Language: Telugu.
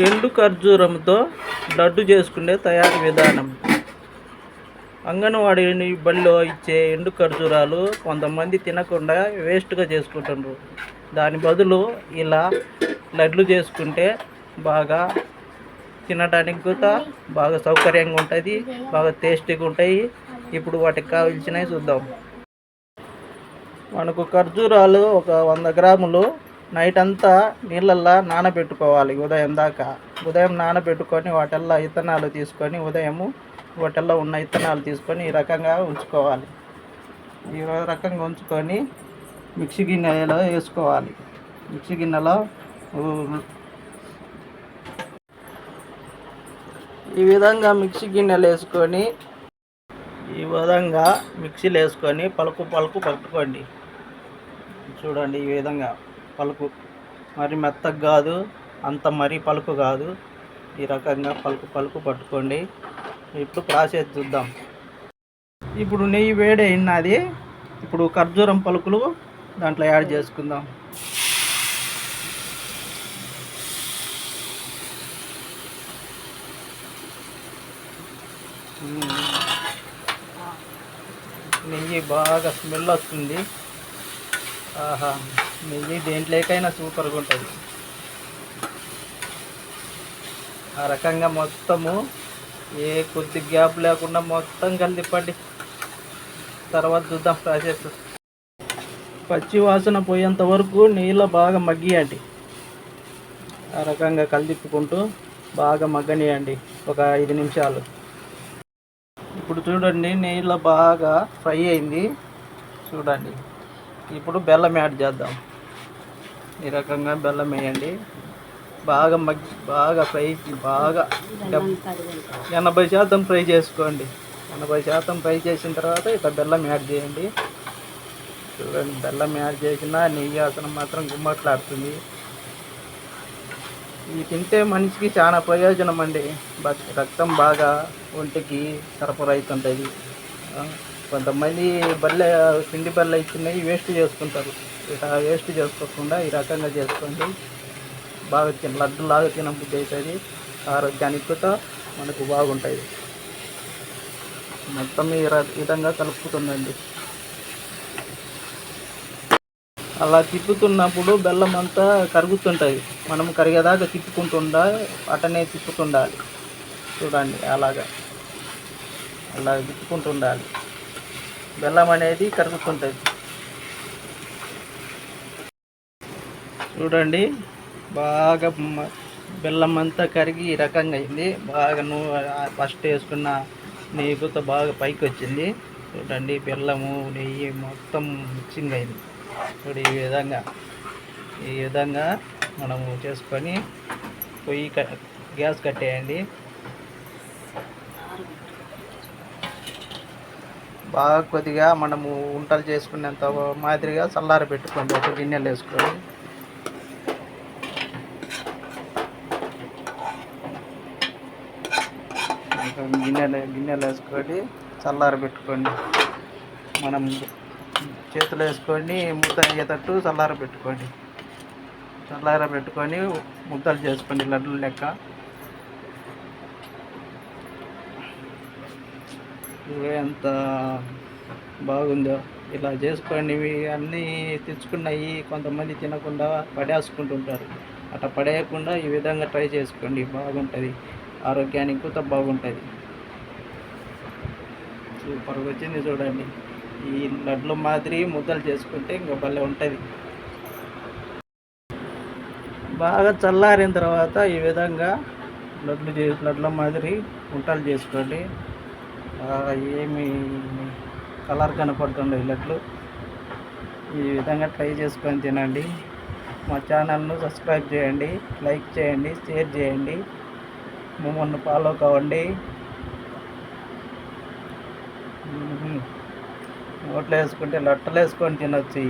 ఎండు ఖర్జూరంతో లడ్డు చేసుకునే తయారీ విధానం. అంగన్వాడీ బడిలో ఇచ్చే ఎండు ఖర్జూరాలు కొంతమంది తినకుండా వేస్ట్గా చేసుకుంటున్నారు. దాని బదులు ఇలా లడ్లు చేసుకుంటే బాగా తినడానికి కూడా బాగా సౌకర్యంగా ఉంటుంది, బాగా టేస్టీగా ఉంటాయి. ఇప్పుడు వాటికి కావాల్సినవి చూద్దాం. మనకు ఖర్జూరాలు ఒక 100 గ్రాములు నైట్ అంతా నీళ్ళల్లో నానబెట్టుకోవాలి. ఉదయం నానబెట్టుకొని వాటిల్లో ఇత్తనాలు తీసుకొని వాటిల్లో ఉన్న ఇత్తనాలు తీసుకొని ఈ రకంగా ఉంచుకోవాలి. ఈ రకంగా ఉంచుకొని మిక్సీ గిన్నెలో వేసుకోవాలి. మిక్సీ గిన్నెలో ఈ విధంగా మిక్సీలో వేసుకొని పలుకు పట్టుకోండి. చూడండి, ఈ విధంగా పలుకు మరి మెత్తగా కాదు, అంత మరీ పలుకు కాదు. ఈ రకంగా పలుకు పట్టుకోండి. ఇప్పుడు ప్రాసెస్ చూద్దాం. ఇప్పుడు నెయ్యి వేడైనది. ఇప్పుడు ఖర్జూరం పలుకులు దాంట్లో యాడ్ చేసుకుందాం. నెయ్యి బాగా స్మెల్ వస్తుంది. ఆహా, నెయ్యి దేంట్లోకైనా సూపర్గా ఉంటుంది. ఆ రకంగా మొత్తము కొద్ది గ్యాప్ లేకుండా మొత్తం కలిపండి. తర్వాత చూద్దాం ప్రాసెస్. పచ్చి వాసన పోయేంత వరకు నెయ్యిలో బాగా మగ్గియండి. ఆ రకంగా కలిపుకుంటూ బాగా మగ్గనియండి ఒక 5 నిమిషాలు. ఇప్పుడు చూడండి, నెయ్యిలో బాగా ఫ్రై అయింది. చూడండి, ఇప్పుడు బెల్లం యాడ్ చేద్దాం. ఈ రకంగా బెల్లం వేయండి. బాగా ఫ్రై 80% ఫ్రై చేసుకోండి. 80% ఫ్రై చేసిన తర్వాత ఇట్లా బెల్లం యాడ్ చేయండి. చూడండి, బెల్లం యాడ్ చేసిన నెయ్యి వాసన మాత్రం గుమ్మట్లాడుతుంది. ఇది తింటే మనిషికి చాలా ప్రయోజనం అండి. రక్తం బాగా ఒంటికి సరఫరా అవుతుంటుంది. కొంతమంది పిండి బల్ల ఇచ్చినవి వేస్ట్ చేసుకుంటారు. ఇట్లా వేస్ట్ చేసుకోకుండా ఈ రకంగా చేసుకోండి. బాగా లడ్డులాగా తినబుద్ధి అవుతుంది. ఆరోగ్యానికి కూడా మనకు బాగుంటుంది. మొత్తం ఈ విధంగా కలుపుతుందండి. అలా తిప్పుతున్నప్పుడు బెల్లం అంతా కరుగుతుంటుంది. మనం కరిగేదాకా అటనే తిప్పుతుండాలి. చూడండి, అలా తిప్పుకుంటుండాలి. బెల్లం అనేది కరుగుతుంటుంది. చూడండి, బాగా బెల్లం అంతా కరిగి ఈ రకంగా అయింది. బాగా ఫస్ట్ వేసుకున్న నెయ్యితో బాగా పైకి వచ్చింది. చూడండి, బెల్లము నెయ్యి మొత్తం మిక్సింగ్ అయింది. చూడు, ఈ విధంగా మనము చేసుకొని గ్యాస్ కట్టేయండి. బాగా కొద్దిగా మనము వంటలు చేసుకునేంత మాదిరిగా చల్లార పెట్టుకోండి. ఒక గిన్నెలు వేసుకొని గిన్నెలు వేసుకొని చల్లార పెట్టుకోండి. మనం చేతులు వేసుకొని ముద్ద అయ్యేటట్టు చల్లార పెట్టుకొని ముద్దలు చేసుకోండి లడ్డూలు లెక్క. ఎంత బాగుందో ఇలా చేసుకోండి. ఇవి అన్నీ తెచ్చుకున్నాయి కొంతమంది తినకుండా పడేసుకుంటుంటారు. అట్లా పడేయకుండా ఈ విధంగా ట్రై చేసుకోండి. బాగుంటుంది, ఆరోగ్యానికి కూడా బాగుంటుంది. సూపర్గా వచ్చింది. చూడండి, ఈ లడ్ల మాదిరి ముద్దలు చేసుకుంటే ఇంకా భలే ఉంటుంది. బాగా చల్లారిన తర్వాత ఈ విధంగా లడ్ల మాదిరి వంటలు చేసుకోండి. ఏమి కలర్ కనపడుతుండే లడ్లు. ఈ విధంగా ట్రై చేసుకొని తినండి. మా ఛానల్ను సబ్స్క్రైబ్ చేయండి, లైక్ చేయండి, షేర్ చేయండి. మమ్మల్ని ఫాలో కావండి. నోట్లో వేసుకుంటే లట్టలు వేసుకొని తినొచ్చు.